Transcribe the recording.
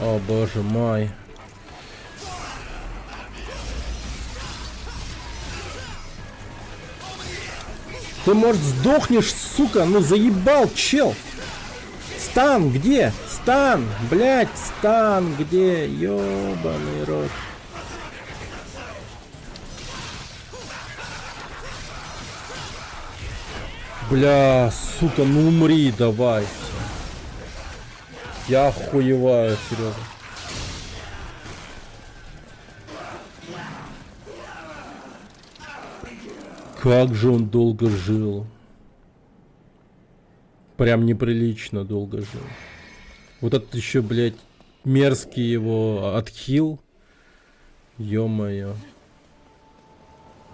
О, боже мой. Ты, может, сдохнешь, сука? Ну, заебал, чел. Стан, где? Стан, блядь, стан, где? Ёбаный рот. Бля, сука, ну умри, давай. Я охуеваю, серьезно. Как же он долго жил. Прям неприлично долго жил. Вот этот еще, блядь, мерзкий его отхил. Ё-моё.